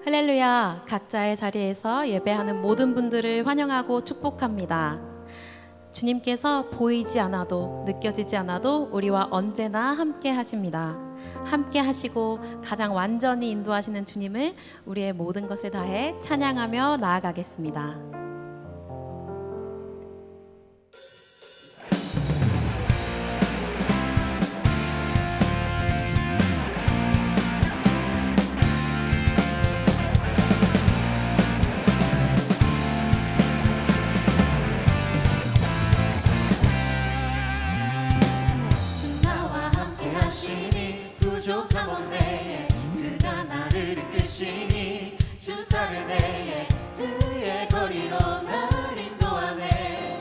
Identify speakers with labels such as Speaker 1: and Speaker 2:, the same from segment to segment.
Speaker 1: 할렐루야, 각자의 자리에서 예배하는 모든 분들을 환영하고 축복합니다. 주님께서 보이지 않아도 느껴지지 않아도 우리와 언제나 함께 하십니다. 함께 하시고 가장 완전히 인도하시는 주님을 우리의 모든 것을 다해 찬양하며 나아가겠습니다.
Speaker 2: 부족한 몸내에 그가 나를 이끄시니 주 따른 해에 그의 거리로 날 인도하네.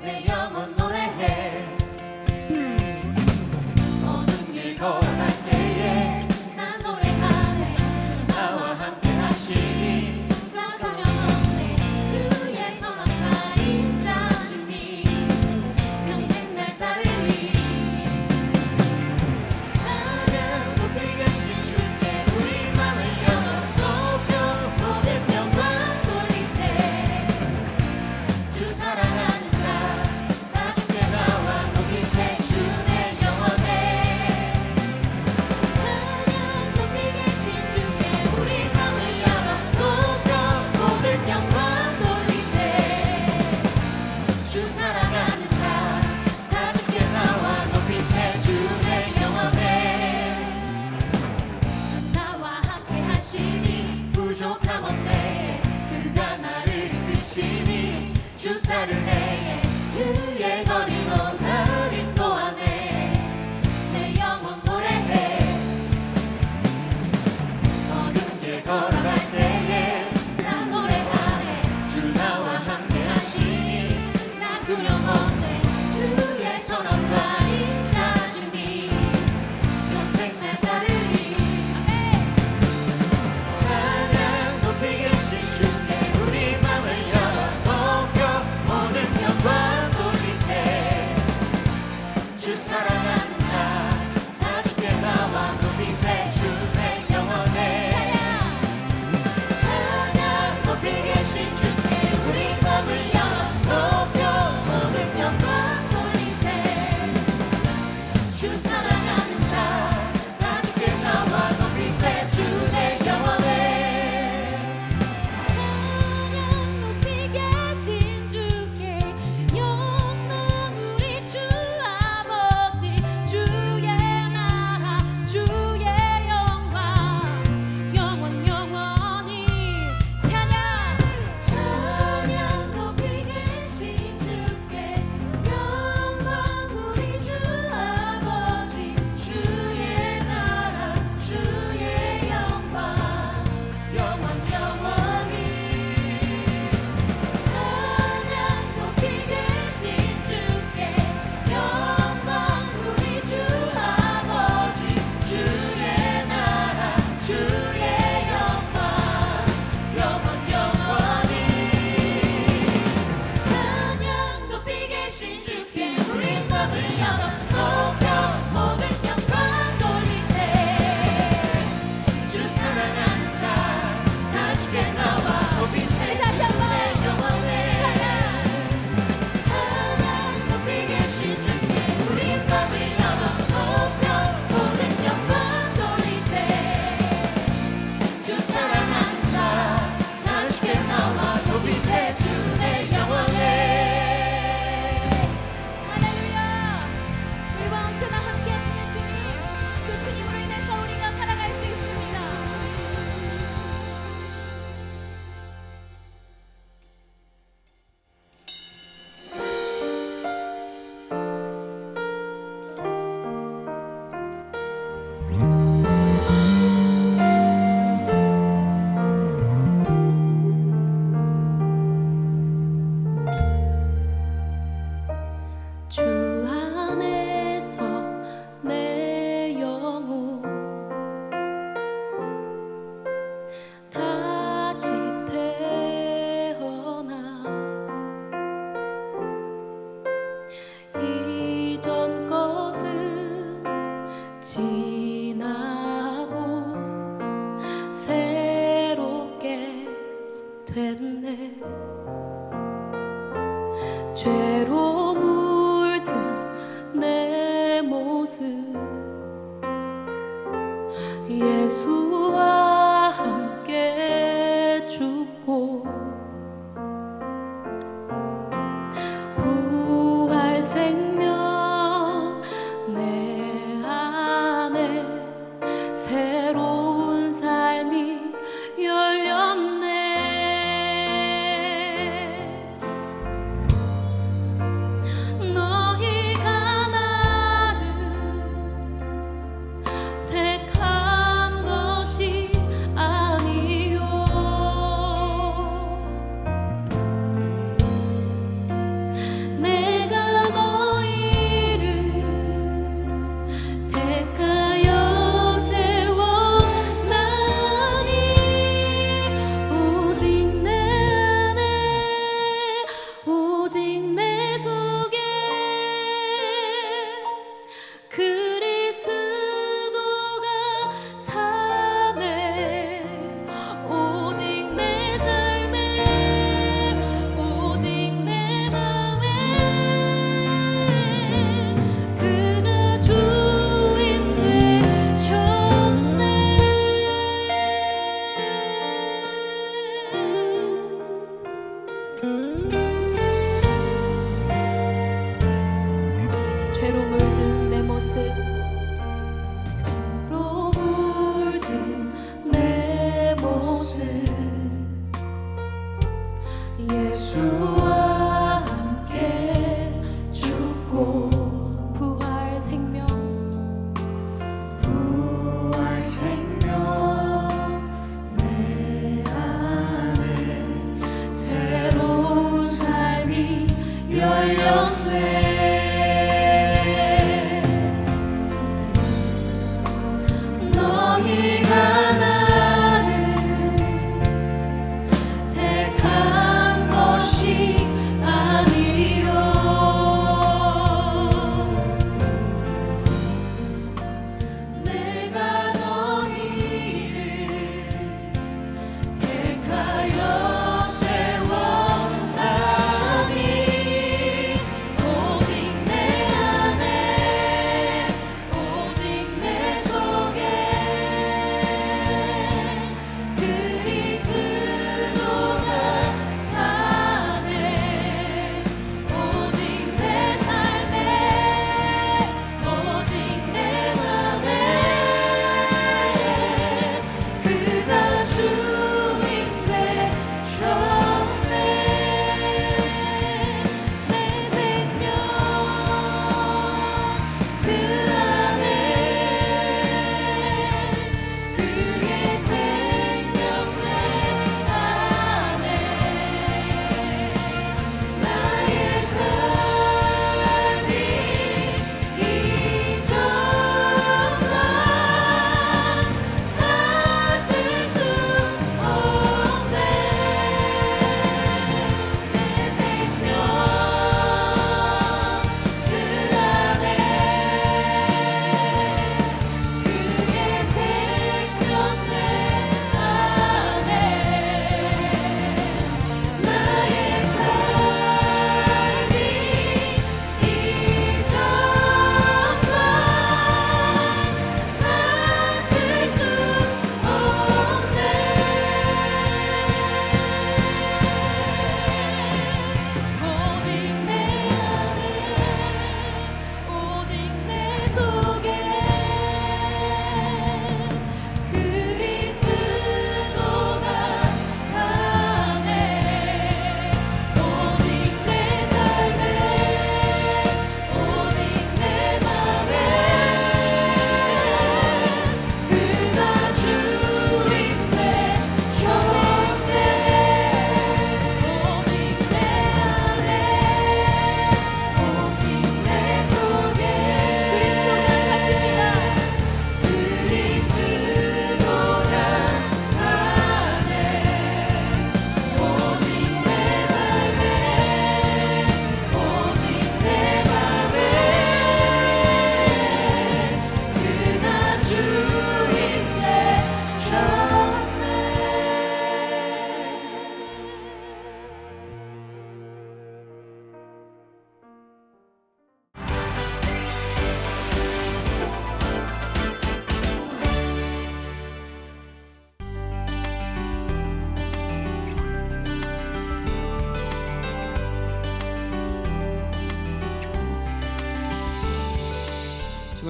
Speaker 2: 내 영혼 노래해. 모든 길 걸어갈 때에 난 노래하네. 주 나와 함께 하시니 자 두려움없네. 주의 선한 인자심이 평생 날 따르니.
Speaker 1: 예수와 함께 죽고 부활 생명 내 안에 새로운 삶이 열렸네. 너희가 나를 택한 것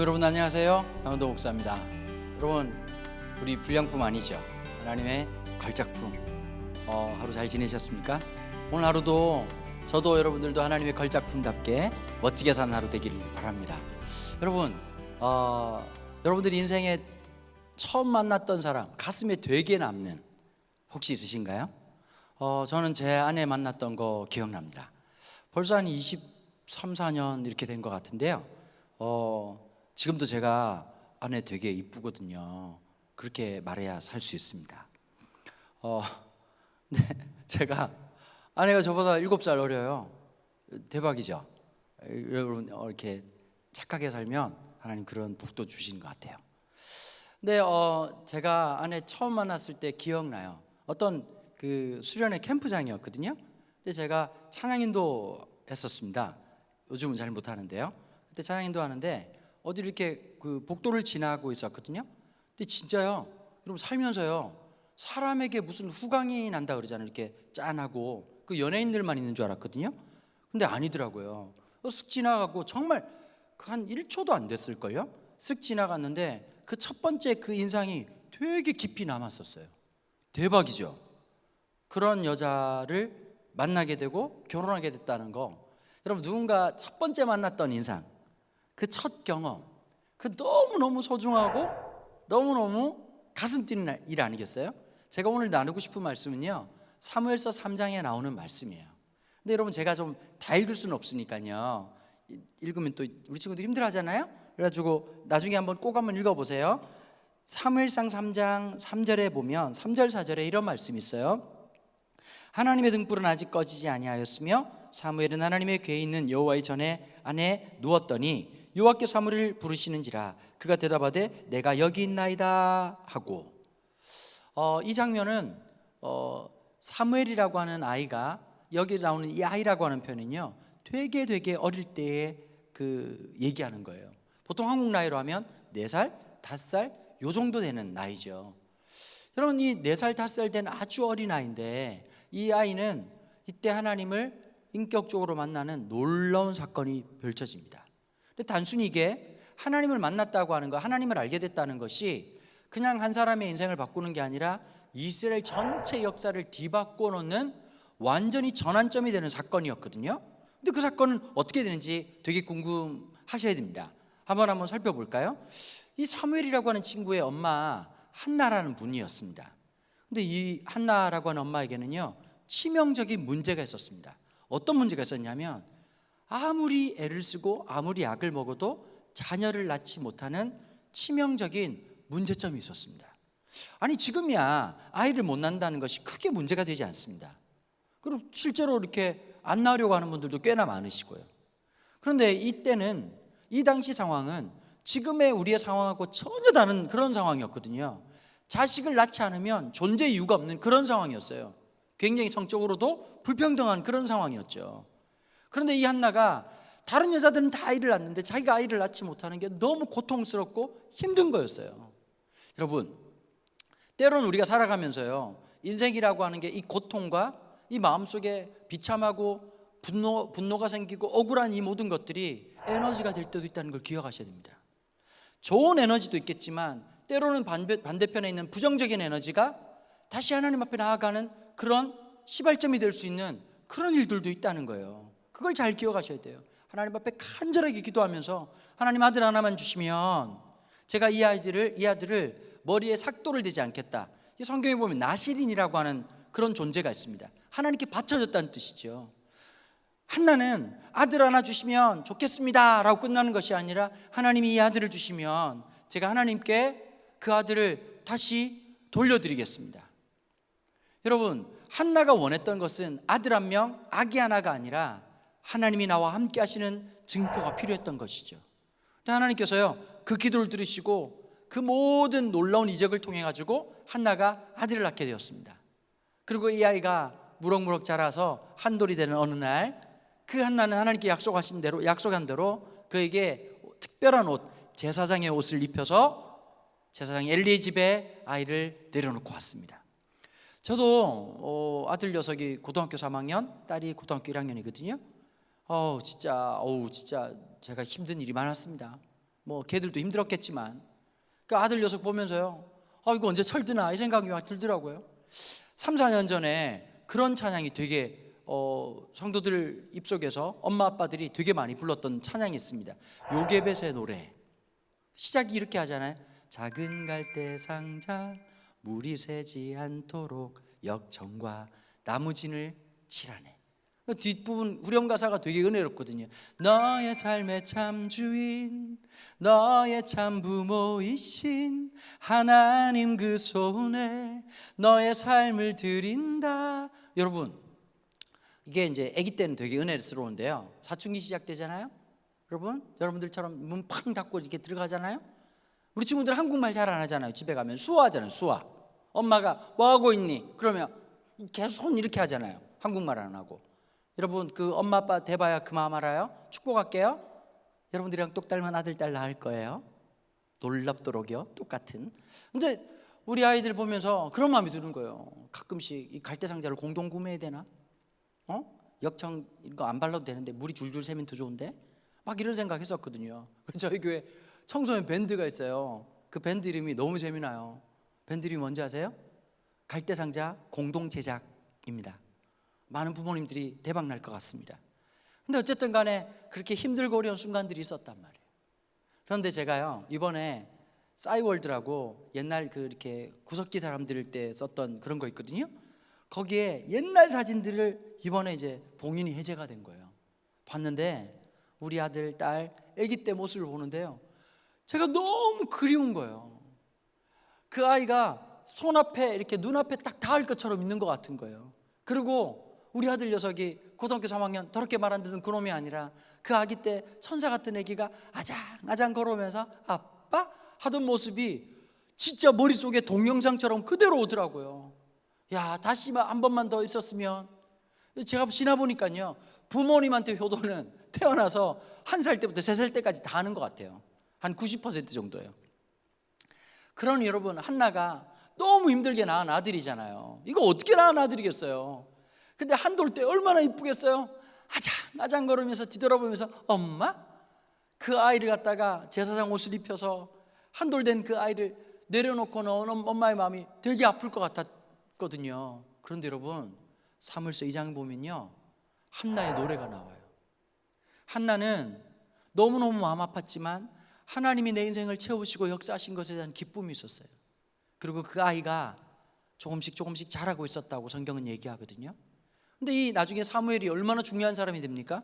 Speaker 3: 성도 여러분 안녕하세요. 강원도 목사입니다. 여러분 우리 불량품 아니죠? 하나님의 걸작품. 하루 잘 지내셨습니까? 오늘 하루도 저도 여러분들도 하나님의 걸작품답게 멋지게 사는 하루 되기를 바랍니다. 여러분 여러분들 인생에 처음 만났던 사람 가슴에 되게 남는 혹시 있으신가요? 저는 제 아내 만났던 거 기억납니다. 벌써 한 23, 4년 이렇게 된 것 같은데요. 지금도 제가 아내 되게 이쁘거든요. 그렇게 말해야 살 수 있습니다. 네, 제가 아내가 저보다 7살 어려요. 대박이죠. 여러분 이렇게 착하게 살면 하나님 그런 복도 주시는 것 같아요. 근데 제가 아내 처음 만났을 때 기억나요. 어떤 그 수련회 캠프장이었거든요. 근데 제가 찬양인도 했었습니다. 요즘은 잘 못하는데요. 그때 찬양인도 하는데 어디 이렇게 그 복도를 지나고 있었거든요. 근데 진짜요, 여러분 살면서요 사람에게 무슨 후광이 난다 그러잖아요. 이렇게 짠하고 그 연예인들만 있는 줄 알았거든요. 근데 아니더라고요. 쓱 지나가고 정말 한 1초도 안 됐을걸요. 쓱 지나갔는데 그 첫 번째 그 인상이 되게 깊이 남았었어요. 대박이죠. 그런 여자를 만나게 되고 결혼하게 됐다는 거, 여러분 누군가 첫 번째 만났던 인상, 그 첫 경험, 그 너무너무 소중하고 너무너무 가슴 뛰는 일 아니겠어요? 제가 오늘 나누고 싶은 말씀은요 사무엘서 3장에 나오는 말씀이에요. 근데 여러분 제가 좀 다 읽을 수는 없으니까요, 읽으면 또 우리 친구들 힘들어하잖아요. 그래가지고 나중에 꼭 한번 읽어보세요. 사무엘상 3장 3절에 보면 3절 4절에 이런 말씀이 있어요. 하나님의 등불은 아직 꺼지지 아니하였으며 사무엘은 하나님의 궤에 있는 여호와의 전에 안에 누웠더니 여호와께 사무엘을 부르시는지라 그가 대답하되 내가 여기 있나이다 하고. 이 장면은 사무엘이라고 하는 아이가, 여기 나오는 이 아이라고 하는 표현은요 되게 어릴 때에 그 얘기하는 거예요. 보통 한국 나이로 하면 4살, 5살 요 정도 되는 나이죠. 여러분 이 4살, 5살 된 아주 어린 아이인데 이 아이는 이때 하나님을 인격적으로 만나는 놀라운 사건이 펼쳐집니다. 근데 단순히 이게 하나님을 만났다고 하는 거, 하나님을 알게 됐다는 것이 그냥 한 사람의 인생을 바꾸는 게 아니라 이스라엘 전체 역사를 뒤바꿔 놓는 완전히 전환점이 되는 사건이었거든요. 근데 그 사건은 어떻게 되는지 되게 궁금하셔야 됩니다. 한번 살펴볼까요? 이 사무엘이라고 하는 친구의 엄마 한나라는 분이었습니다. 근데 이 한나라고 하는 엄마에게는요 치명적인 문제가 있었습니다. 어떤 문제가 있었냐면 아무리 애를 쓰고 아무리 약을 먹어도 자녀를 낳지 못하는 치명적인 문제점이 있었습니다. 아니 지금이야 아이를 못 낳는다는 것이 크게 문제가 되지 않습니다. 그리고 실제로 이렇게 안 낳으려고 하는 분들도 꽤나 많으시고요. 그런데 이때는, 이 당시 상황은 지금의 우리의 상황하고 전혀 다른 그런 상황이었거든요. 자식을 낳지 않으면 존재 이유가 없는 그런 상황이었어요. 굉장히 성적으로도 불평등한 그런 상황이었죠. 그런데 이 한나가 다른 여자들은 다 아이를 낳는데 자기가 아이를 낳지 못하는 게 너무 고통스럽고 힘든 거였어요. 여러분 때로는 우리가 살아가면서요 인생이라고 하는 게 이 고통과 이 마음속에 비참하고 분노가 생기고 억울한 이 모든 것들이 에너지가 될 때도 있다는 걸 기억하셔야 됩니다. 좋은 에너지도 있겠지만 때로는 반대편에 있는 부정적인 에너지가 다시 하나님 앞에 나아가는 그런 시발점이 될 수 있는 그런 일들도 있다는 거예요. 그걸 잘 기억하셔야 돼요. 하나님 앞에 간절하게 기도하면서 하나님 아들 하나만 주시면 제가 이 아들을 머리에 삭도를 대지 않겠다. 이 성경에 보면 나실인이라고 하는 그런 존재가 있습니다. 하나님께 바쳐졌다는 뜻이죠. 한나는 아들 하나 주시면 좋겠습니다 라고 끝나는 것이 아니라 하나님이 이 아들을 주시면 제가 하나님께 그 아들을 다시 돌려드리겠습니다. 여러분 한나가 원했던 것은 아들 한 명, 아기 하나가 아니라 하나님이 나와 함께 하시는 증표가 필요했던 것이죠. 근데 하나님께서요 그 기도를 들으시고 그 모든 놀라운 이적을 통해 가지고 한나가 아들을 낳게 되었습니다. 그리고 이 아이가 무럭무럭 자라서 한돌이 되는 어느 날 그 한나는 하나님께 약속한 대로 그에게 특별한 옷, 제사장의 옷을 입혀서 제사장 엘리의 집에 아이를 내려놓고 왔습니다. 저도 아들 녀석이 고등학교 3학년, 딸이 고등학교 1학년이거든요. 진짜 제가 힘든 일이 많았습니다. 뭐 걔들도 힘들었겠지만 그 아들 녀석 보면서요, 이거 언제 철드나 이 생각이 막 들더라고요. 3, 4년 전에 그런 찬양이 되게 성도들 입속에서 엄마 아빠들이 되게 많이 불렀던 찬양이 있습니다. 요게벳의 노래. 시작이 이렇게 하잖아요. 작은 갈대 상자 물이 새지 않도록 역청과 나무진을 칠하네. 그 뒷부분 후렴 가사가 되게 은혜롭거든요. 너의 삶의 참 주인, 너의 참 부모이신 하나님 그 손에 너의 삶을 드린다. 여러분, 이게 이제 아기 때는 되게 은혜스러운데요, 사춘기 시작되잖아요. 여러분들처럼 문 팡 닫고 이렇게 들어가잖아요. 우리 친구들 한국말 잘 안 하잖아요. 집에 가면 수화하잖아요. 수화. 엄마가 뭐 하고 있니? 그러면 계속 손 이렇게 하잖아요. 한국말 안 하고. 여러분, 그 엄마 아빠 대봐야 그 마음 알아요? 축복할게요. 여러분들이랑 똑 닮은 아들 딸 낳을 거예요. 놀랍도록이요, 똑같은. 근데 우리 아이들 보면서 그런 마음이 드는 거예요. 가끔씩 이 갈대 상자를 공동 구매해야 되나? 역청 이거 안 발라도 되는데 물이 줄줄 새면 더 좋은데? 막 이런 생각했었거든요. 저희 교회 청소년 밴드가 있어요. 그 밴드 이름이 너무 재미나요. 밴드 이름이 뭔지 아세요? 갈대 상자 공동 제작입니다. 많은 부모님들이 대박 날 것 같습니다. 근데 어쨌든 간에 그렇게 힘들고 어려운 순간들이 있었단 말이에요. 그런데 제가요, 이번에 싸이월드라고 옛날 그 이렇게 구석기 사람들 때 썼던 그런 거 있거든요. 거기에 옛날 사진들을 이번에 이제 봉인이 해제가 된 거예요. 봤는데 우리 아들, 딸, 아기 때 모습을 보는데요, 제가 너무 그리운 거예요. 그 아이가 손앞에 이렇게 눈앞에 딱 닿을 것처럼 있는 것 같은 거예요. 그리고 우리 아들 녀석이 고등학교 3학년 더럽게 말 안 듣는 그놈이 아니라 그 아기 때 천사 같은 아기가 아장아장 걸어오면서 아빠 하던 모습이 진짜 머릿속에 동영상처럼 그대로 오더라고요. 야, 다시 한 번만 더 있었으면. 제가 지나보니까요, 부모님한테 효도는 태어나서 1살 때부터 3살 때까지 다 하는 것 같아요. 한 90% 정도예요. 그러니 여러분, 한나가 너무 힘들게 낳은 아들이잖아요. 이거 어떻게 낳은 아들이겠어요. 근데 한돌 때 얼마나 이쁘겠어요. 아장아장 걸으면서 뒤돌아보면서 엄마? 그 아이를 갖다가 제사장 옷을 입혀서 한돌 된 그 아이를 내려놓고 나오는 엄마의 마음이 되게 아플 것 같았거든요. 그런데 여러분, 사무엘서 2장 보면요, 한나의 노래가 나와요. 한나는 너무너무 마음 아팠지만 하나님이 내 인생을 채우시고 역사하신 것에 대한 기쁨이 있었어요. 그리고 그 아이가 조금씩 자라고 있었다고 성경은 얘기하거든요. 근데 이 나중에 사무엘이 얼마나 중요한 사람이 됩니까?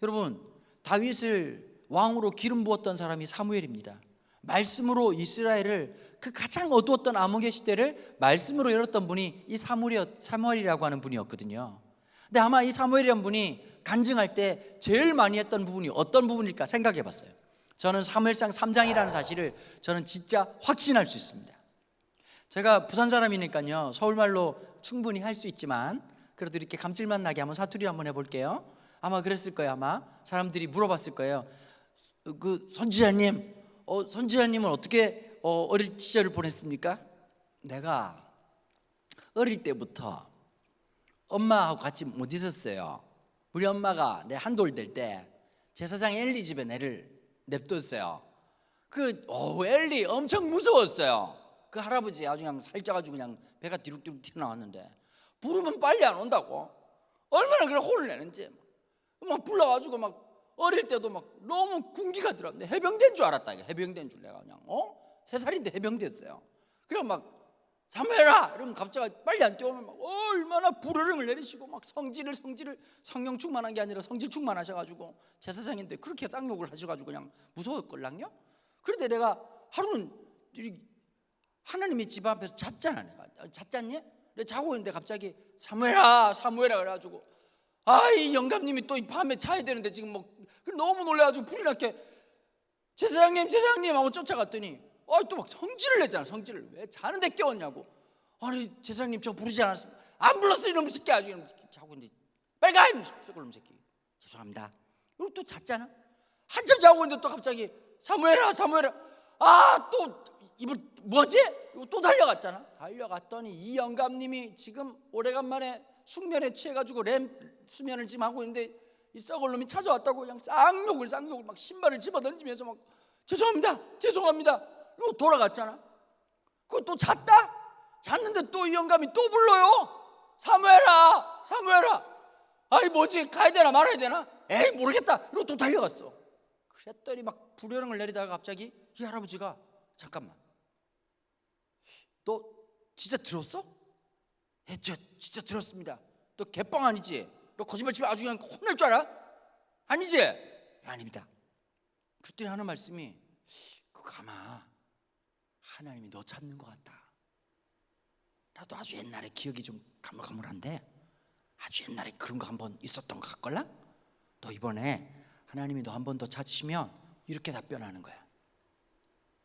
Speaker 3: 여러분, 다윗을 왕으로 기름 부었던 사람이 사무엘입니다. 말씀으로 이스라엘을 그 가장 어두웠던 암흑의 시대를 말씀으로 열었던 분이 이 사무엘이라고 하는 분이었거든요. 근데 아마 이 사무엘이라는 분이 간증할 때 제일 많이 했던 부분이 어떤 부분일까 생각해 봤어요. 저는 사무엘상 3장이라는 사실을 저는 진짜 확신할 수 있습니다. 제가 부산 사람이니까요, 서울말로 충분히 할 수 있지만 그래도 이렇게 감칠맛 나게 한번 사투리 한번 해볼게요. 아마 그랬을 거예요. 아마 사람들이 물어봤을 거예요. 그 선지자님, 선지자님은 어떻게 어릴 시절을 보냈습니까? 내가 어릴 때부터 엄마하고 같이 못 있었어요. 우리 엄마가 내 한돌 될 때 제사장 엘리 집에 내를 냅뒀어요. 엘리 엄청 무서웠어요. 그 할아버지 아주 그냥 살쪄가지고 그냥 배가 뒤룩뒤룩 튀어나왔는데 부르면 빨리 안 온다고. 얼마나 그래 혼을 내는지 막 불러가지고 막 어릴 때도 막 너무 군기가 들었는데 해병대인 줄 알았다. 해병대인 줄 내가 그냥 3살인데 해병대였어요. 그래 막 사무엘아 이러면 갑자기 빨리 안 뛰어오면 막 얼마나 불호령을 내리시고 막 성질을 성령 충만한 게 아니라 성질 충만하셔가지고 제사장인데 그렇게 쌍욕을 하셔가지고 그냥 무서웠걸랑요. 그런데 내가 하루는 하나님의 집 앞에서 잤잖아. 내가 잤잖니? 자고 있는데 갑자기 사무엘아 그래가지고 이 영감님이 또 이 밤에 자야 되는데 지금 뭐 너무 놀래가지고 불이 났게 제사장님 하고 쫓아갔더니 또 막 성질을 냈잖아. 성질을 왜 자는데 깨웠냐고. 아니 제사장님 저 부르지 않았습니다. 안 불렀어 이놈 새끼. 아주 이놈 새끼 자고 있는데 빨리 가 이놈 새끼. 죄송합니다. 그리고 또 잤잖아. 한참 자고 있는데 또 갑자기 사무엘아 또 이분 뭐지? 또 달려갔잖아. 달려갔더니 이 영감님이 지금 오래간만에 숙면에 취해가지고 수면을 지금 하고 있는데 이 썩을 놈이 찾아왔다고 그냥 쌍욕을 막 신발을 집어던지면서 막 죄송합니다. 이러고 돌아갔잖아. 그거 또 잤는데 또 이 영감이 또 불러요. 사무엘아. 아이 뭐지, 가야 되나 말아야 되나? 에이 모르겠다. 이러고 또 달려갔어. 그랬더니 막 불효령을 내리다가 갑자기 이 할아버지가, 잠깐만, 너 진짜 들었어? 저 진짜 들었습니다. 너 개뻥 아니지? 너 거짓말 치면 아주 그냥 혼날 줄 알아? 아니지? 아닙니다. 그랬더니 하는 말씀이, 그거 아마 하나님이 너 찾는 것 같다. 나도 아주 옛날에 기억이 좀 가물가물한데 아주 옛날에 그런 거 한번 있었던 것 같걸라? 너 이번에 하나님이 너 한 번 더 찾으시면 이렇게 답변하는 거야.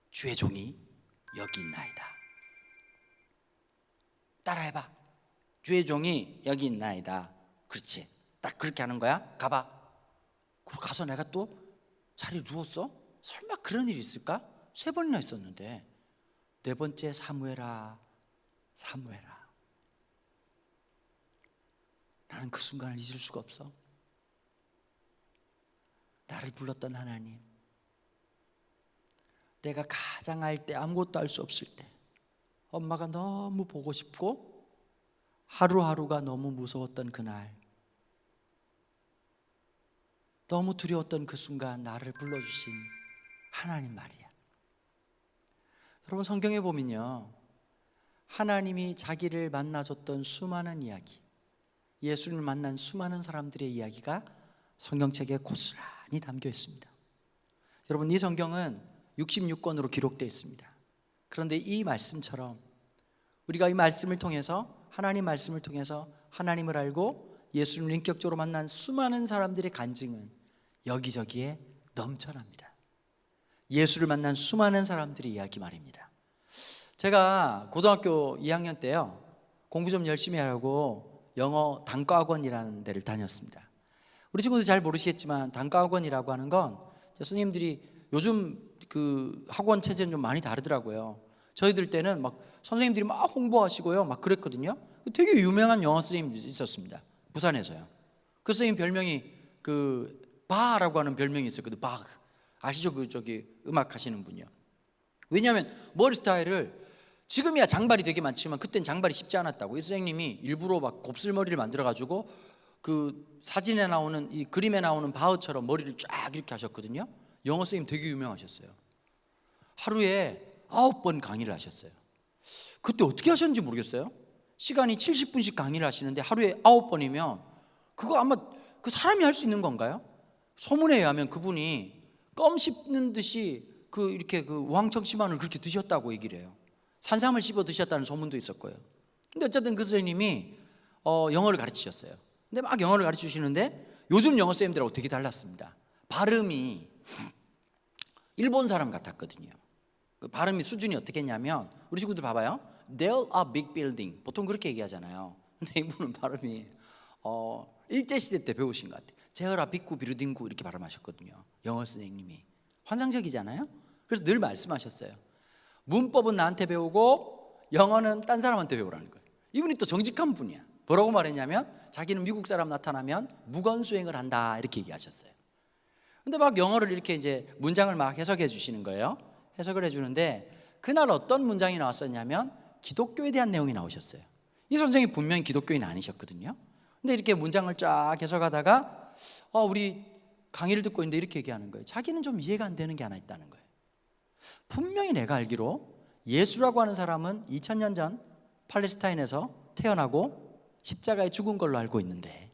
Speaker 3: 주의 종이 여기 있나이다. 따라해봐. 주의 종이 여기 있나이다. 그렇지, 딱 그렇게 하는 거야. 가봐. 그리고 가서 내가 또 자리에 누웠어. 설마 그런 일이 있을까? 3번이나 있었는데, 4번째, 사무엘아. 나는 그 순간을 잊을 수가 없어. 나를 불렀던 하나님, 내가 가장 알 때, 아무것도 알 수 없을 때, 엄마가 너무 보고 싶고 하루하루가 너무 무서웠던 그날, 너무 두려웠던 그 순간 나를 불러주신 하나님 말이야. 여러분, 성경에 보면요, 하나님이 자기를 만나줬던 수많은 이야기, 예수님을 만난 수많은 사람들의 이야기가 성경책에 고스란히 담겨 있습니다. 여러분, 이 성경은 66권으로 기록되어 있습니다. 그런데 이 말씀처럼 우리가 이 말씀을 통해서, 하나님 말씀을 통해서 하나님을 알고 예수님을 인격적으로 만난 수많은 사람들의 간증은 여기저기에 넘쳐납니다. 예수를 만난 수많은 사람들의 이야기 말입니다. 제가 고등학교 2학년 때요, 공부 좀 열심히 하려고 영어 단과학원이라는 데를 다녔습니다. 우리 친구들 잘 모르시겠지만 단과학원이라고 하는 건 스님들이 요즘 그 학원 체제는 좀 많이 다르더라고요. 저희들 때는 막 선생님들이 막 홍보하시고요, 막 그랬거든요. 되게 유명한 영어 선생님이 있었습니다. 부산에서요. 그 선생님 별명이 그 바라고 하는 별명이 있었거든요. 바, 아시죠? 그 저기 음악 하시는 분이요. 왜냐하면 머리 스타일을, 지금이야 장발이 되게 많지만 그땐 장발이 쉽지 않았다고. 이 선생님이 일부러 막 곱슬머리를 만들어가지고 그 사진에 나오는, 이 그림에 나오는 바흐처럼 머리를 쫙 이렇게 하셨거든요. 영어 선생님 되게 유명하셨어요. 하루에 9번 강의를 하셨어요. 그때 어떻게 하셨는지 모르겠어요. 시간이 70분씩 강의를 하시는데 하루에 9번이면 그거 아마 그 사람이 할 수 있는 건가요? 소문에 의하면 그분이 껌 씹는 듯이 그 이렇게 그 우황청심환을 그렇게 드셨다고 얘기를 해요. 산삼을 씹어 드셨다는 소문도 있었고요. 근데 어쨌든 그 선생님이 영어를 가르치셨어요. 근데 막 영어를 가르치시는데 요즘 영어 쌤들하고 되게 달랐습니다. 발음이 일본 사람 같았거든요. 그 발음이 수준이 어떻게 했냐면, 우리 친구들 봐봐요. There are big building, 보통 그렇게 얘기하잖아요. 근데 이분은 발음이 일제시대 때 배우신 것 같아요. 제어라 빅구 비루딩구 이렇게 발음하셨거든요. 영어 선생님이 환상적이잖아요. 그래서 늘 말씀하셨어요. 문법은 나한테 배우고 영어는 딴 사람한테 배우라는 거예요. 이분이 또 정직한 분이야. 뭐라고 말했냐면, 자기는 미국 사람 나타나면 무건수행을 한다 이렇게 얘기하셨어요. 근데 막 영어를 이렇게 이제 문장을 막 해석해 주시는 거예요. 해석을 해주는데 그날 어떤 문장이 나왔었냐면 기독교에 대한 내용이 나오셨어요. 이 선생님이 분명히 기독교인 아니셨거든요. 근데 이렇게 문장을 쫙 해석하다가 우리 강의를 듣고 있는데 이렇게 얘기하는 거예요. 자기는 좀 이해가 안 되는 게 하나 있다는 거예요. 분명히 내가 알기로 예수라고 하는 사람은 2000년 전 팔레스타인에서 태어나고 십자가에 죽은 걸로 알고 있는데,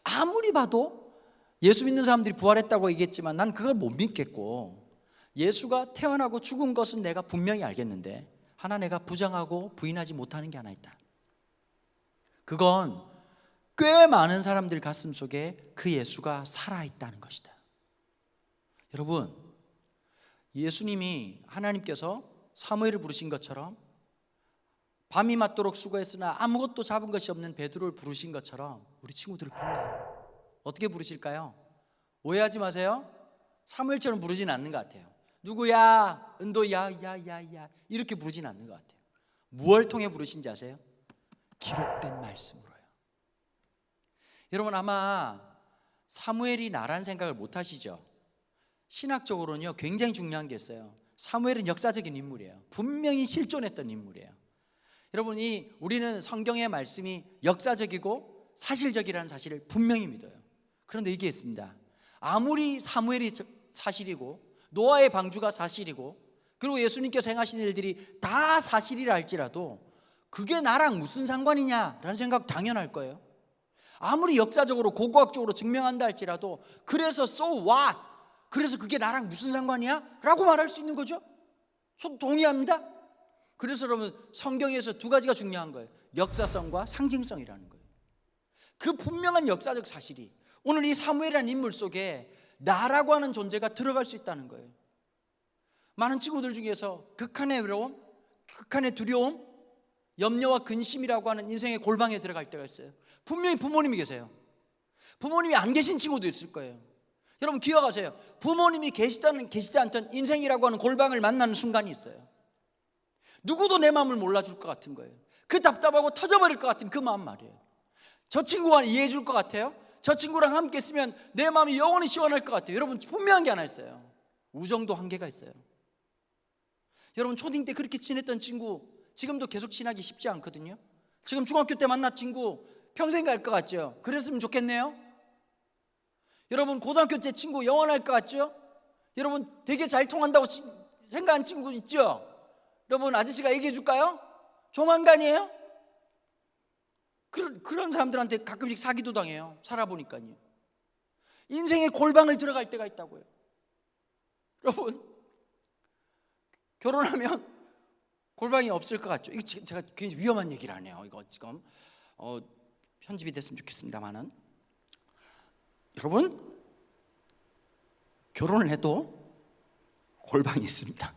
Speaker 3: 아무리 봐도 예수 믿는 사람들이 부활했다고 얘기했지만 난 그걸 못 믿겠고, 예수가 태어나고 죽은 것은 내가 분명히 알겠는데 하나 내가 부정하고 부인하지 못하는 게 하나 있다. 그건 꽤 많은 사람들 가슴 속에 그 예수가 살아있다는 것이다. 여러분, 예수님이, 하나님께서 사무엘을 부르신 것처럼, 밤이 맞도록 수고했으나 아무것도 잡은 것이 없는 베드로를 부르신 것처럼 우리 친구들을 불러요. 어떻게 부르실까요? 오해하지 마세요. 사무엘처럼 부르지는 않는 것 같아요. 누구야? 은도야, 야 이렇게 부르지는 않는 것 같아요. 무엇을 통해 부르신지 아세요? 기록된 말씀으로요. 여러분, 아마 사무엘이 나란 생각을 못 하시죠? 신학적으로는요 굉장히 중요한 게 있어요. 사무엘은 역사적인 인물이에요. 분명히 실존했던 인물이에요. 여러분이 우리는 성경의 말씀이 역사적이고 사실적이라는 사실을 분명히 믿어요. 그런데 이게 있습니다. 아무리 사무엘이 사실이고 노아의 방주가 사실이고 그리고 예수님께서 행하신 일들이 다 사실이라 할지라도 그게 나랑 무슨 상관이냐라는 생각 당연할 거예요. 아무리 역사적으로 고고학적으로 증명한다 할지라도 그래서 so what? 그래서 그게 나랑 무슨 상관이야? 라고 말할 수 있는 거죠. 저도 동의합니다. 그래서 여러분 성경에서 두 가지가 중요한 거예요. 역사성과 상징성이라는 거예요. 그 분명한 역사적 사실이 오늘 이 사무엘이라는 인물 속에 나라고 하는 존재가 들어갈 수 있다는 거예요. 많은 친구들 중에서 극한의 외로움, 극한의 두려움, 염려와 근심이라고 하는 인생의 골방에 들어갈 때가 있어요. 분명히 부모님이 계세요. 부모님이 안 계신 친구도 있을 거예요. 여러분 기억하세요. 부모님이 계시지 않던 인생이라고 하는 골방을 만나는 순간이 있어요. 누구도 내 마음을 몰라줄 것 같은 거예요. 그 답답하고 터져버릴 것 같은 그 마음 말이에요. 저 친구가 이해해 줄 것 같아요. 저 친구랑 함께 있으면 내 마음이 영원히 시원할 것 같아요. 여러분 분명한 게 하나 있어요. 우정도 한계가 있어요. 여러분 초딩 때 그렇게 친했던 친구 지금도 계속 친하기 쉽지 않거든요. 지금 중학교 때 만난 친구 평생 갈 것 같죠? 그랬으면 좋겠네요. 여러분 고등학교 때 친구 영원할 것 같죠? 여러분 되게 잘 통한다고 생각한 친구 있죠? 여러분 아저씨가 얘기해 줄까요? 조만간이에요? 그런 사람들한테 가끔씩 사기도 당해요. 살아보니까요. 인생의 골방을 들어갈 때가 있다고요. 여러분 결혼하면 골방이 없을 것 같죠? 이거 제가 굉장히 위험한 얘기를 하네요. 이거 지금 편집이 됐으면 좋겠습니다만은 여러분 결혼을 해도 골방이 있습니다.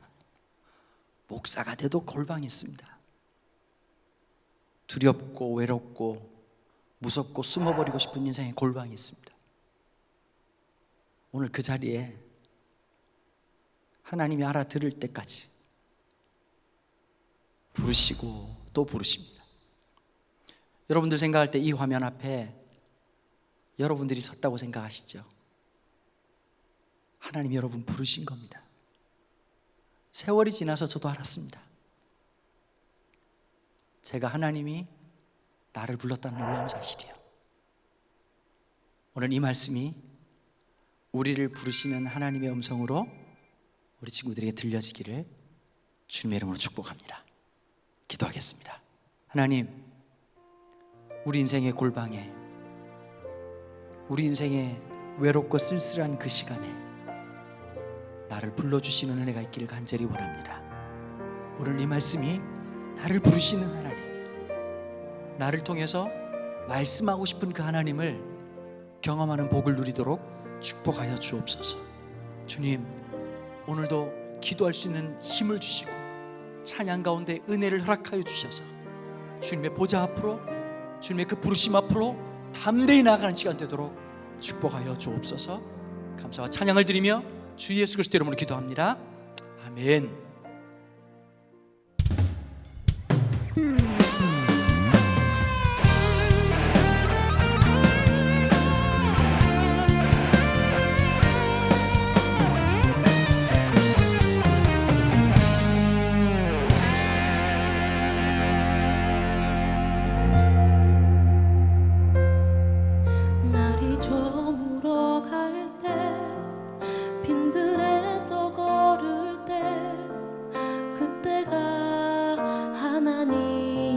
Speaker 3: 목사가 돼도 골방이 있습니다. 두렵고 외롭고 무섭고 숨어버리고 싶은 인생의 골방이 있습니다. 오늘 그 자리에 하나님이 알아들을 때까지 부르시고 또 부르십니다. 여러분들 생각할 때 이 화면 앞에 여러분들이 섰다고 생각하시죠? 하나님이 여러분 부르신 겁니다. 세월이 지나서 저도 알았습니다. 제가 하나님이 나를 불렀다는 놀라운 사실이에요. 오늘 이 말씀이 우리를 부르시는 하나님의 음성으로 우리 친구들에게 들려지기를 주님의 이름으로 축복합니다. 기도하겠습니다. 하나님, 우리 인생의 골방에, 우리 인생의 외롭고 쓸쓸한 그 시간에 나를 불러주시는 은혜가 있기를 간절히 원합니다. 오늘 이 말씀이 나를 부르시는 하나님, 나를 통해서 말씀하고 싶은 그 하나님을 경험하는 복을 누리도록 축복하여 주옵소서. 주님, 오늘도 기도할 수 있는 힘을 주시고 찬양 가운데 은혜를 허락하여 주셔서 주님의 보좌 앞으로, 주님의 그 부르심 앞으로 담대히 나아가는 시간 되도록 축복하여 주옵소서. 감사와 찬양을 드리며 주 예수 그리스도 이름으로 기도합니다. 아멘.
Speaker 2: 날이 저물어 갈 때 빈들에서 걸을 때 그때가 하나님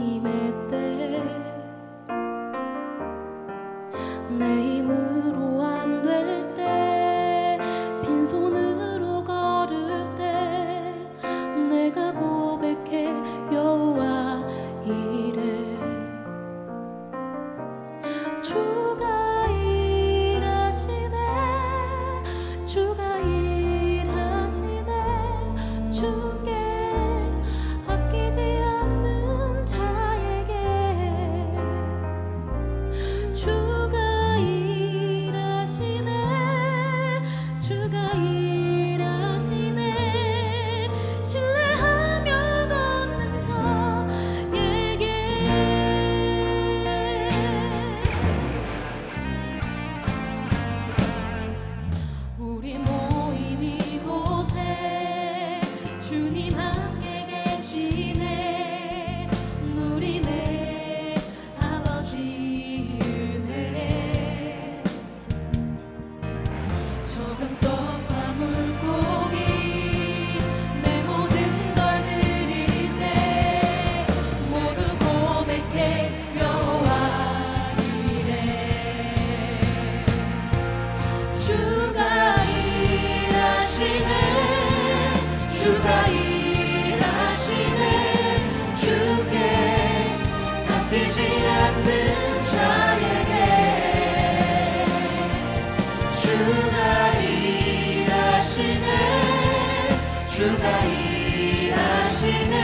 Speaker 2: 주가 일하시네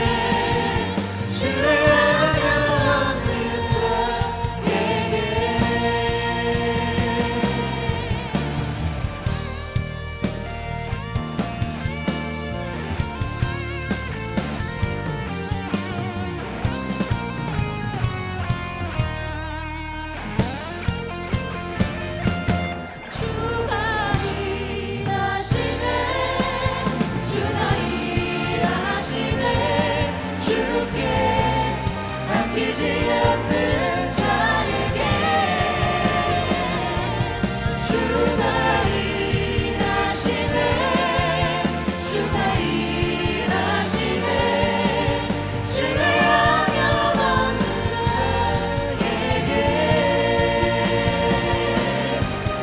Speaker 2: 신뢰하며 얻는 자에게 주가 일하시네 주가 일하시네 주께 아끼지 않는 자에게 주가 일하시네 주가 일하시네 신뢰하며 얻는 자에게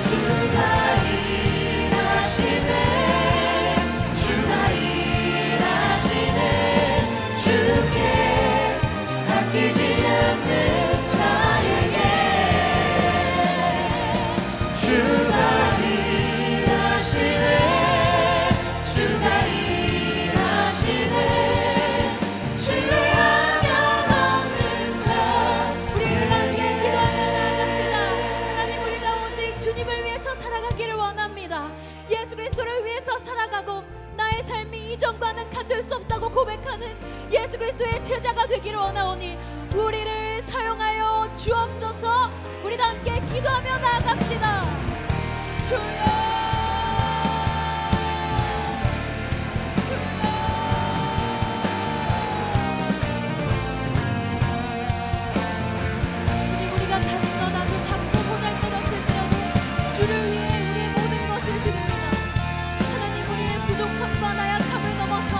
Speaker 2: 주가 일하시네 주가 일하시네 주께 아끼지 않는 자에게 주가 일하시네 주가 일하시네 신뢰하며 얻는 자 우리 시간에 기도하며 나아갑시다. 하나님 우리가 오직 주님을 위해서 살아가기를 원합니다. 예수 그리스도를 위해서 살아가고 나의 삶이 이전과는 같을 수 없다고 고백하는 예수 그리스도의 제자가 되기를 원하오니 우리를 사용하여 주옵소서. 우리 다 함께 기도하며 나아갑시다. 주여 주님 우리가 다른 떠나도 작고 보잘것없을지라도 주를 위해 우리의 모든 것을 드립니다. 하나님 우리의 부족함과 나약함을 넘어서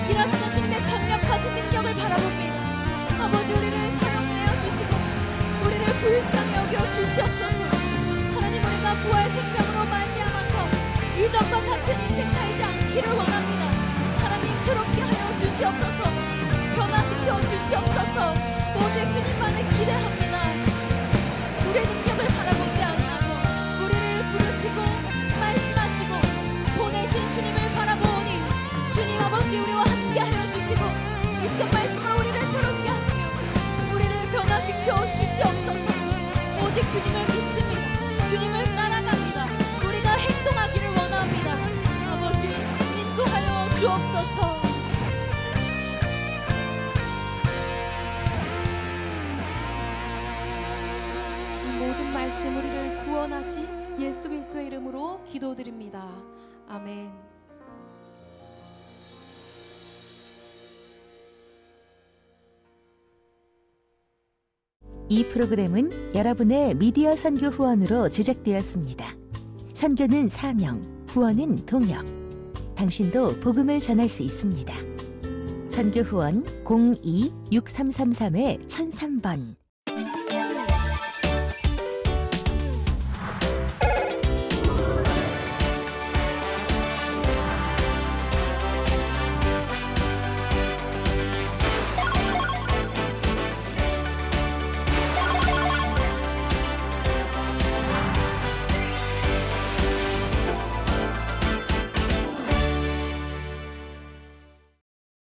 Speaker 2: 일하시는 주님의 강력하신 능력을 바라봅니다. 아버지 우리를 사용하여 주시고 우리를 불쌍히 여겨 주시옵소서. 하나님 우리가 부활 생명으로 말미암아서 이전과 같은 인생 살지 않기를 원합니다. 하나님 새롭게 하여 주시옵소서. 변화시켜 주시옵소서. 오직 주님만을 기대합니다. 우리의 능력을 바라보지 아니하고 우리를 부르시고 말씀하시고 보내신 주님을 바라보니 주님 아버지 우리와 함께하여 주시고 이 시간 말씀으로 우리를 새롭게 하시며 우리를 변화시켜 주시옵소서. 오직 주님을 믿습니다. 주님을 따라갑니다. 우리가 행동하기를 원합니다. 아버지 인도하여 주옵소서. 이 모든 말씀 우리를 구원하신 예수 그리스도의 이름으로 기도드립니다. 아멘.
Speaker 4: 이 프로그램은 여러분의 미디어 선교 후원으로 제작되었습니다. 선교는 사명, 후원은 동역. 당신도 복음을 전할 수 있습니다. 선교 후원 02-6333-1003번